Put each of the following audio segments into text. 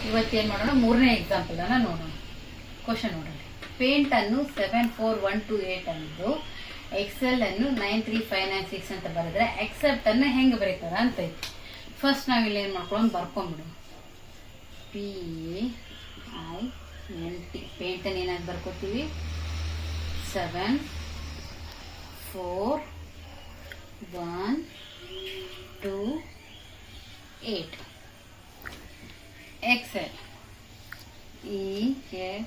ಇವತ್ತೇನು ಮಾಡೋಣ, ಮೂರನೇ ಎಕ್ಸಾಂಪಲ್ ಅನ್ನ ನೋಡೋಣ. ಕ್ವಶನ್ ನೋಡೋಣ. ಪೇಂಟ್ ಅನ್ನು 74128 ಅನ್ನೋದು ಎಕ್ಸೆಲ್ ಅನ್ನು 93596 ಅಂತ ಬರೆದ್ರೆ ಎಕ್ಸೆಪ್ಟ್ ಅನ್ನ ಹೆಂಗ್ ಬರೀತಾರ ಅಂತ ಐತಿ. ಫಸ್ಟ್ ನಾವಿಲ್ಲಿ ಏನ್ ಮಾಡ್ಕೊಳ್ಳೋಣ, ಬರ್ಕೊಂಡ್ಬಿಡು. PAINT ಪೇಂಟ್ ಅನ್ನು ಏನಾದ್ರು ಬರ್ಕೋತೀವಿ, 74128. ಎಕ್ಸೆಲ್ EXCEL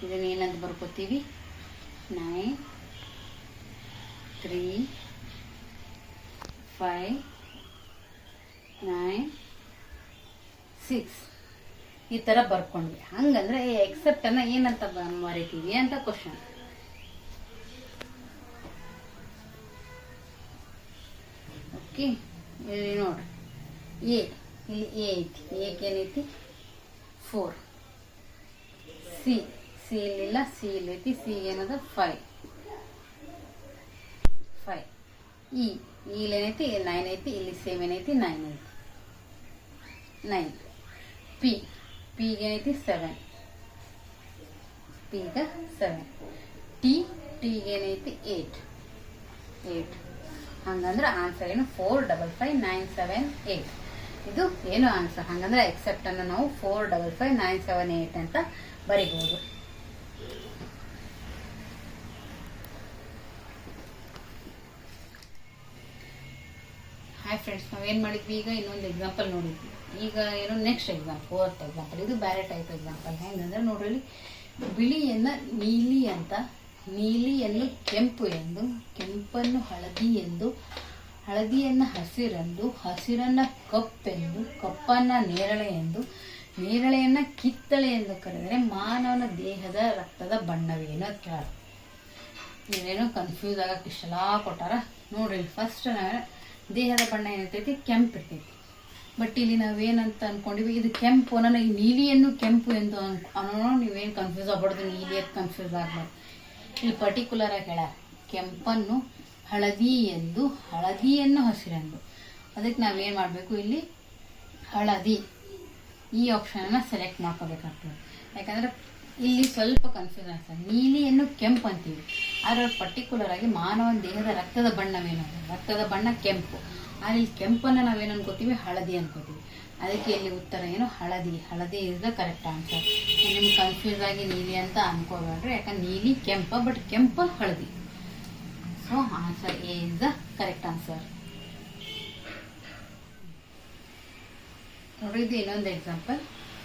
ಇದನ್ನ ಏನಂತ ಬರ್ಕೋತೀವಿ, 93596 ಈ ತರ ಬರ್ಕೊಂಡ್ವಿ. ಹಂಗಂದ್ರೆ ಈ ಎಕ್ಸೆಪ್ಟ್ ಅನ್ನ ಏನಂತ ಮರಿತೀವಿ ಅಂತ ಕ್ವಶನ್. ಓಕೆ, ಇಲ್ಲಿ ನೋಡ್ರಿ, ಇಲ್ಲಿ ಎ ಐತಿ, ಏನೈತಿ 4, ಸಿ ಇಲ್ಲಿಲ್ಲ, ಸಿ ಇಲ್ಲೈತಿ, ಸಿ ಏನದ 5, ಇಲ್ಲೇನೈತಿ 9 ಐತಿ, ಇಲ್ಲಿ 7 ಐತಿ, 9 ಐತಿ, 9. ಪಿ ಏನೈತಿ 7, ಪಿಗ 7. ಟಿ ಏನೈತಿ 8. ಹಂಗಂದ್ರೆ ಆನ್ಸರ್ ಏನು, 455978. ಇದು ಏನು ಆನ್ಸರ್. ಹಂಗಂದ್ರೆ ಎಕ್ಸೆಪ್ಟ್ ಅನ್ನು ನಾವು 455978 ಅಂತ ಬರೀಬಹುದು. ಹಾಯ್ ಫ್ರೆಂಡ್ಸ್, ನಾವೇನ್ ಮಾಡಿದ್ವಿ, ಈಗ ಇನ್ನೊಂದು ಎಕ್ಸಾಂಪಲ್ ನೋಡಿದ್ವಿ. ಈಗ ಏನು ನೆಕ್ಸ್ಟ್ ಎಕ್ಸಾಂಪಲ್, 4th ಎಕ್ಸಾಂಪಲ್. ಇದು ಬೇರೆ ಟೈಪ್ ಎಕ್ಸಾಂಪಲ್. ಹೆಂಗಂದ್ರೆ ನೋಡ್ರಿ, ಬಿಳಿಯನ್ನ ನೀಲಿ ಅಂತ, ನೀಲಿಯನ್ನು ಕೆಂಪು ಎಂದು, ಕೆಂಪನ್ನು ಹಳದಿ ಎಂದು, ಹಳದಿಯನ್ನ ಹಸಿರೆಂದು, ಹಸಿರನ್ನ ಕಪ್ಪೆಂದು, ಕಪ್ಪನ್ನ ನೇರಳೆ ಎಂದು, ನೇರಳೆಯನ್ನ ಕಿತ್ತಳೆ ಎಂದು ಕರೆದರೆ ಮಾನವನ ದೇಹದ ರಕ್ತದ ಬಣ್ಣವೇನು ಅಂತ ಕೇಳ. ಇದೇನೋ ಕನ್ಫ್ಯೂಸ್ ಆಗಕ್ಕೆ ಇಷ್ಟೆಲ್ಲ ಕೊಟ್ಟಾರ ನೋಡ್ರಿ. ಫಸ್ಟ್ ದೇಹದ ಬಣ್ಣ ಏನಿರ್ತೈತಿ, ಕೆಂಪು ಇರ್ತೈತಿ. ಬಟ್ ಇಲ್ಲಿ ನಾವೇನಂತ ಅನ್ಕೊಂಡಿವಿ, ಇದು ಕೆಂಪು, ನನಗೆ ನೀಲಿಯನ್ನು ಕೆಂಪು ಎಂದು ಅನ್ನೋ. ನೀವೇನು ಕನ್ಫ್ಯೂಸ್ ಆಗ್ಬಾರ್ದು, ನೀಲಿ ಅಂತ ಕನ್ಫ್ಯೂಸ್ ಆಗ್ಬಾರ್ದು. ಇಲ್ಲಿ ಪರ್ಟಿಕ್ಯುಲರ್ ಆಗಿ ಹೇಳ, ಕೆಂಪನ್ನು ಹಳದಿ ಎಂದು, ಹಳದಿಯನ್ನು ಹಸಿರೆಂದು. ಅದಕ್ಕೆ ನಾವೇನು ಮಾಡಬೇಕು, ಇಲ್ಲಿ ಹಳದಿ ಈ ಆಪ್ಷನನ್ನು ಸೆಲೆಕ್ಟ್ ಮಾಡ್ಕೋಬೇಕಾಗ್ತದೆ. ಯಾಕಂದ್ರೆ ಇಲ್ಲಿ ಸ್ವಲ್ಪ ಕನ್ಫ್ಯೂಸ್ ಆಗ್ತದೆ. ನೀಲಿಯನ್ನು ಕೆಂಪು ಅಂತೀವಿ, ಆದರೆ ಪರ್ಟಿಕ್ಯುಲರ್ ಆಗಿ ಮಾನವನ ದೇಹದ ರಕ್ತದ ಬಣ್ಣವೇನು, ರಕ್ತದ ಬಣ್ಣ ಕೆಂಪು. ಆದರೆ ಇಲ್ಲಿ ಕೆಂಪನ್ನು ನಾವೇನು ಅನ್ಕೋತೀವಿ, ಹಳದಿ ಅನ್ಕೋತೀವಿ. ಅದಕ್ಕೆ ಇಲ್ಲಿ ಉತ್ತರ ಏನು, ಹಳದಿ. ಹಳದಿ ಇಸ್ ದ ಕರೆಕ್ಟ್ ಆನ್ಸರ್. ನಿಮ್ಗೆ ಕನ್ಫ್ಯೂಸ್ ಆಗಿ ನೀಲಿ ಅಂತ ಅನ್ಕೋಬೇಡ್ರಿ, ಯಾಕಂದ್ರೆ ನೀಲಿ ಕೆಂಪ, ಬಟ್ ಕೆಂಪು ಹಳದಿ. So answer A is the correct answer. ನೋಡಿ, ಇದು ಇನ್ನೊಂದು ಎಕ್ಸಾಂಪಲ್.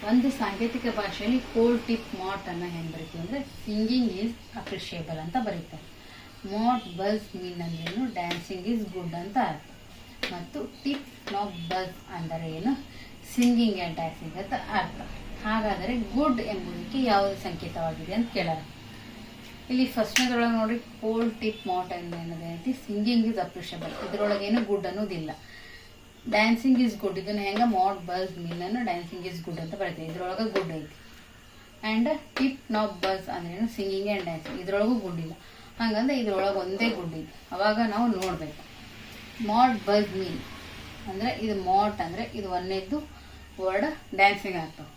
ಒಂದು ಸಾಂಕೇತಿಕ ಭಾಷೆಯಲ್ಲಿ ಕೋಲ್ಡ್ ಟಿಪ್ ಮಾಟ್ ಅನ್ನ ಹೆಂಗ್ ಬರೀತೀವಿ ಅಂದ್ರೆ, ಸಿಂಗಿಂಗ್ ಈಸ್ ಅಪ್ರಿಷಿಯೇಬಲ್ ಅಂತ ಬರೀತಾರೆ. ಮಾಟ್ ಬಸ್ ಮೀನ್ ಅಂದ್ರೇನು, ಡ್ಯಾನ್ಸಿಂಗ್ ಈಸ್ ಗುಡ್ ಅಂತ ಅರ್ಥ. ಮತ್ತು ಟಿಪ್ ನಾಟ್ ಬಸ್ ಅಂದರೆ ಏನು, ಸಿಂಗಿಂಗ್ ಆ್ಯಂಡ್ ಡ್ಯಾನ್ಸಿಂಗ್ ಅಂತ ಅರ್ಥ. ಹಾಗಾದರೆ ಗುಡ್ ಎಂಬುದಕ್ಕೆ ಯಾವುದು ಸಂಕೇತವಾಗಿದೆ ಅಂತ ಕೇಳೋಣ. ಇಲ್ಲಿ ಫಸ್ಟ್ನೇದ್ರೊಳಗೆ ನೋಡಿ, ಕೋಲ್ಡ್ ಟಿಪ್ ಮಾಟ್ ಏನೈತಿ, ಸಿಂಗಿಂಗ್ ಈಸ್ ಅಪ್ರಿಷಿಯಬಲ್. ಇದರೊಳಗೇನು ಗುಡ್ ಅನ್ನೋದಿಲ್ಲ. ಡ್ಯಾನ್ಸಿಂಗ್ ಈಸ್ ಗುಡ್, ಇದನ್ನ ಹೆಂಗ ಮಾಡ್ ಬಸ್ ಮೀನ್ ಅನ್ನು ಡ್ಯಾನ್ಸಿಂಗ್ ಈಸ್ ಗುಡ್ ಅಂತ ಬರೀತೀವಿ, ಇದ್ರೊಳಗೆ ಗುಡ್ ಐತಿ. ಆ್ಯಂಡ್ ಟಿಪ್ ನಾಟ್ ಬಸ್ ಅಂದ್ರೇನು, ಸಿಂಗಿಂಗ್ ಆ್ಯಂಡ್ ಡ್ಯಾನ್ಸಿಂಗ್, ಇದ್ರೊಳಗೂ ಗುಡ್ ಇಲ್ಲ. ಹಂಗಂದ್ರೆ ಇದ್ರೊಳಗೆ ಒಂದೇ ಗುಡ್ ಐತಿ. ಅವಾಗ ನಾವು ನೋಡ್ಬೇಕು. ಮಾಡ್ ಬಸ್ ಮೀನ್ ಅಂದ್ರೆ, ಇದು ಮಾಟ್ ಅಂದ್ರೆ ಇದು ಒಂದನೇದ್ದು ವರ್ಡ್ ಡ್ಯಾನ್ಸಿಂಗ್ ಆಗ್ತಾವ,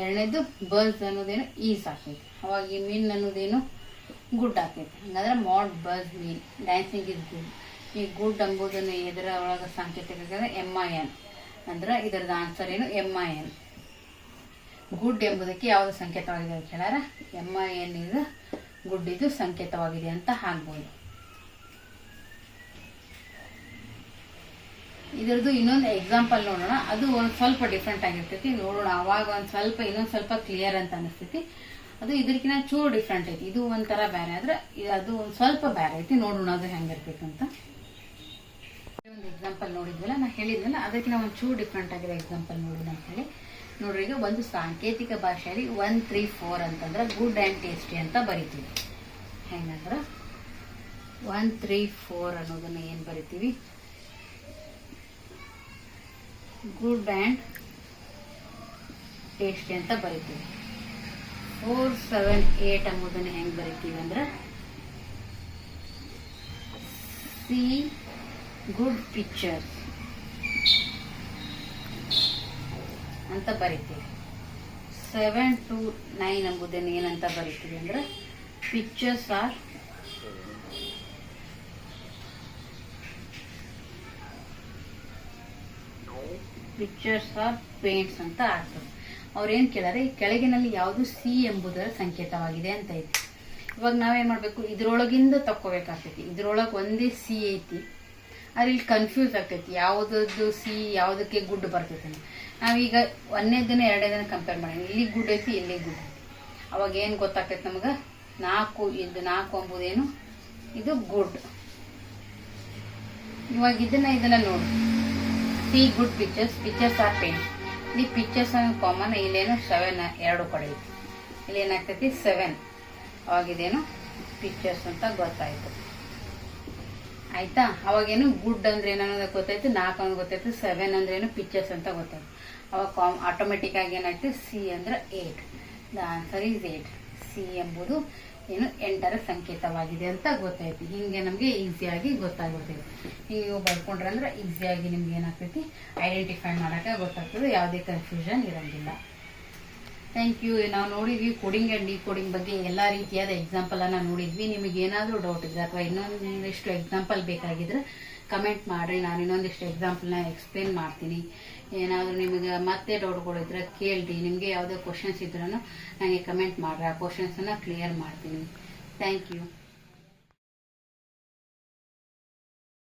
ಎರಡನೇದ್ದು ಬಸ್ ಅನ್ನೋದೇನು ಈಸ್ ಆಗ್ತೈತಿ. ಅವಾಗ ಈ ಮೀನ್ ಅನ್ನೋದೇನು ಗುಡ್ ಆಗ್ತೈತಿ. ಹಂಗಂದ್ರೆ ಮಾಡ್ bus mean dancing is good. ಈ ಗುಡ್ ಎಂಬುದನ್ನು ಇದರ ಒಳಗೆ ಸಾಂಕೇತಿಕ MIN ಅಂದ್ರೆ ಇದರದ ಆನ್ಸರ್ ಏನು, MIN. ಗುಡ್ ಎಂಬುದಕ್ಕೆ ಯಾವುದು ಸಂಕೇತವಾಗಿದೆ ಅಂತ ಹೇಳಾರ, MIN ಇದು ಗುಡ್, ಇದು ಸಂಕೇತವಾಗಿದೆ ಅಂತ ಹಾಕ್ಬೋದು. ಇದರದ್ದು ಇನ್ನೊಂದು ಎಕ್ಸಾಂಪಲ್ ನೋಡೋಣ. ಅದು ಒಂದು ಸ್ವಲ್ಪ ಡಿಫ್ರೆಂಟ್ ಆಗಿರ್ತೈತಿ, ನೋಡೋಣ. ಅವಾಗ ಇನ್ನೊಂದು ಸ್ವಲ್ಪ ಕ್ಲಿಯರ್ ಅಂತ ಅನಿಸ್ತೈತಿ. ಅದು ಇದಕ್ಕಿಂತ ಚೂರು ಡಿಫ್ರೆಂಟ್ ಐತಿ. ಇದು ಒಂಥರ ಬೇರೆ, ಆದ್ರೆ ಅದು ಒಂದು ಸ್ವಲ್ಪ ಬೇರೆ ಐತಿ. ನೋಡೋಣ ಅದು ಹೆಂಗಿರ್ತೈತಂತ. ಒಂದು ಎಕ್ಸಾಂಪಲ್ ನೋಡಿದ್ವಲ್ಲ, ನಾ ಹೇಳಿದ್ವಲ್ಲ, ಅದಕ್ಕಿಂತ ಒಂದು ಚೂರು ಡಿಫ್ರೆಂಟ್ ಆಗಿರೋ ಎಕ್ಸಾಂಪಲ್ ನೋಡೋಣ ಅಂತ ಹೇಳಿ. ನೋಡ್ರಿ, ಈಗ ಒಂದು ಸಾಂಕೇತಿಕ ಭಾಷೆಯಲ್ಲಿ 134 ಅಂತಂದ್ರೆ ಗುಡ್ ಆ್ಯಂಡ್ ಟೇಸ್ಟಿ ಅಂತ ಬರಿತೀವಿ. ಹೆಂಗಂದ್ರೆ 134 ಅನ್ನೋದನ್ನ ಏನು ಬರಿತೀವಿ, ಗುಡ್ ಆ್ಯಂಡ್ ಟೇಸ್ಟಿ ಅಂತ ಬರಿತೀವಿ. 478 ಎಂಬುದನ್ನು ಹೆಂಗೆ ಬರಿತೀವಿ ಅಂದ್ರೆ, ಸಿ ಗುಡ್ ಪಿಕ್ಚರ್ಸ್. ಅಂತ ಬರಿತೀವಿ. 7 to 9 ಎಂಬುದನ್ನು ಏನಂತ ಬರಿತೀವಿ ಅಂದ್ರೆ ಪಿಕ್ಚರ್ಸ್ ಆರ್ ಪೇಂಟ್ಸ್ ಅಂತ ಆಗ್ತದೆ. ಅವ್ರೇನು ಕೇಳಾರೆ, ಈ ಕೆಳಗಿನಲ್ಲಿ ಯಾವುದು ಸಿ ಎಂಬುದರ ಸಂಕೇತವಾಗಿದೆ ಅಂತ ಐತಿ. ಇವಾಗ ನಾವೇನ್ ಮಾಡ್ಬೇಕು, ಇದ್ರೊಳಗಿಂದ ತಕ್ಕೋಬೇಕಾಗ್ತೈತಿ. ಇದ್ರೊಳಗೆ ಒಂದೇ ಸಿ ಐತಿ, ಅಲ್ಲಿ ಇಲ್ಲಿ ಕನ್ಫ್ಯೂಸ್ ಆಗ್ತೈತಿ ಯಾವುದದ್ದು ಸಿ ಯಾವುದಕ್ಕೆ ಗುಡ್ ಬರ್ತೈತಿ. ನಾವೀಗ 1ನೇ ದಿನ 2ನೇ ದಿನ ಕಂಪೇರ್ ಮಾಡಿ, ಇಲ್ಲಿ ಗುಡ್ ಐತಿ ಇಲ್ಲಿ ಗುಡ್ ಐತಿ. ಅವಾಗ ಏನು ಗೊತ್ತಾಗ್ತೈತಿ ನಮ್ಗೆ, 4 ಎಂಬುದೇನು ಇದು ಗುಡ್. ಇವಾಗ ಇದನ್ನ ನೋಡಿ, see good pictures are paint. ಇಲ್ಲಿ ಪಿಕ್ಚರ್ಸ್ ಕಾಮನ್, ಇಲ್ಲೇನು 7 2 ಕಡೆ ಐತಿ, ಇಲ್ಲಿ ಏನಾಗ್ತೈತಿ 7. ಅವಾಗಿದೇನು ಪಿಕ್ಚರ್ಸ್ ಅಂತ ಗೊತ್ತಾಯ್ತು. ಆಯ್ತಾ? ಅವಾಗೇನು ಗುಡ್ ಅಂದ್ರೆ ಏನನ್ನೋದು ಗೊತ್ತಾಯ್ತು, 4 ಅನ್ನೋದು ಗೊತ್ತಾಯ್ತು, 7 ಅಂದ್ರೆ ಏನು ಪಿಕ್ಚರ್ಸ್ ಅಂತ ಗೊತ್ತಾಯ್ತು. ಅವಾಗ ಆಟೋಮೆಟಿಕ್ ಆಗಿ ಏನಾಯ್ತು, ಸಿ ಅಂದ್ರೆ 8. The answer is 8. ಸಿ ಎಂಬುದು ಏನು 8ರ ಸಂಕೇತವಾಗಿದೆ ಅಂತ ಗೊತ್ತಾಯ್ತು. ಹಿಂಗೆ ನಮಗೆ ಈಸಿಯಾಗಿ ಗೊತ್ತಾಗ್ಬಿಡ್ತೈತಿ. ಹಿಂಗೆ ನೀವು ಬರ್ಕೊಂಡ್ರೆ ಅಂದ್ರೆ ಈಸಿಯಾಗಿ ನಿಮ್ಗೆ ಏನಾಗ್ತೈತಿ, ಐಡೆಂಟಿಫೈ ಮಾಡೋಕೆ ಗೊತ್ತಾಗ್ತದೆ, ಯಾವುದೇ ಕನ್ಫ್ಯೂಷನ್ ಇರೋಂಗಿಲ್ಲ. Thank you. ನಾವು ನೋಡಿದ್ವಿ ಕೋಡಿಂಗ್ ಆ್ಯಂಡ್ ಡಿಕೋಡಿಂಗ್ ಬಗ್ಗೆ ಎಲ್ಲ ರೀತಿಯಾದ ಎಕ್ಸಾಂಪಲನ್ನು ನೋಡಿದ್ವಿ. ನಿಮಗೆ ಏನಾದರೂ ಡೌಟ್ ಇದ್ರೆ ಅಥವಾ ಇನ್ನೊಂದಿಷ್ಟು ಎಕ್ಸಾಂಪಲ್ ಬೇಕಾಗಿದ್ರೆ ಕಮೆಂಟ್ ಮಾಡಿರಿ, ನಾನು ಇನ್ನೊಂದಿಷ್ಟು ಎಕ್ಸಾಂಪಲ್ನ ಎಕ್ಸ್ಪ್ಲೇನ್ ಮಾಡ್ತೀನಿ. ಏನಾದರೂ ನಿಮಗೆ ಮತ್ತೆ ಡೌಟ್ಗಳಿದ್ರೆ ಕೇಳ್ರಿ. ನಿಮಗೆ ಯಾವುದೇ ಕ್ವಶನ್ಸ್ ಇದ್ರೂ ನನಗೆ ಕಮೆಂಟ್ ಮಾಡಿರಿ, ಆ ಕ್ವಶನ್ಸನ್ನು ಕ್ಲಿಯರ್ ಮಾಡ್ತೀನಿ. Thank you.